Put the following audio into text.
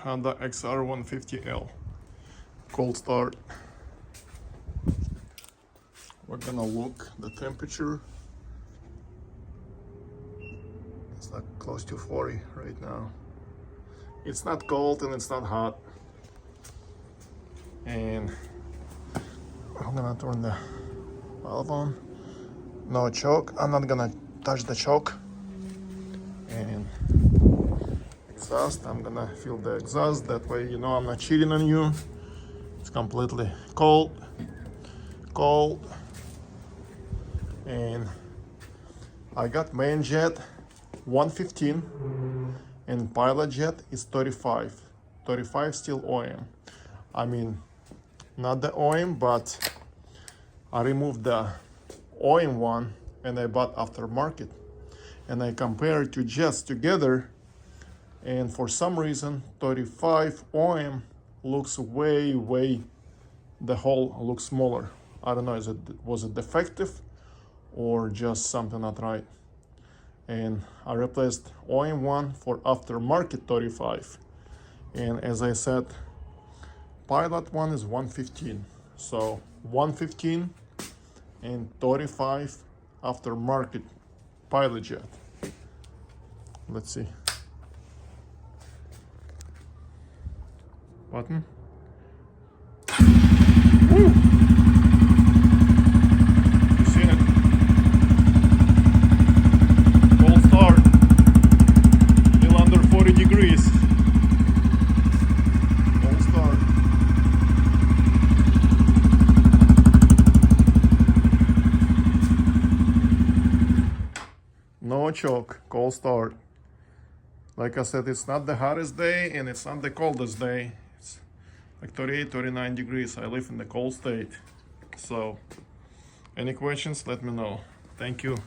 Honda Xr150l. Cold start. We're gonna look the temperature. It's like close to 40 right now. It's not cold and it's not hot. And I'm gonna turn the valve on. No choke. I'm not gonna touch the choke. And exhaust, I'm gonna feel the exhaust. That way you know I'm not cheating on you. It's completely cold. And I got main jet 115 and pilot jet is 35 still OEM. I mean, not the OEM, but I removed the OEM one and I bought aftermarket, and I compared two jets together, and for some reason 35 OEM looks way the hole looks smaller. I don't know, was it defective or just something not right? And I replaced OEM one for aftermarket 35, and as I said, pilot one is 115, so 115 and 35 aftermarket pilot jet. Let's see. Button. Woo! You seen it? Cold start. Still under 40 degrees. Cold start. No choke. Cold start. Like I said, it's not the hottest day and it's not the coldest day. It's like 38, 39 degrees. I live in the cold state. So, any questions, let me know. Thank you.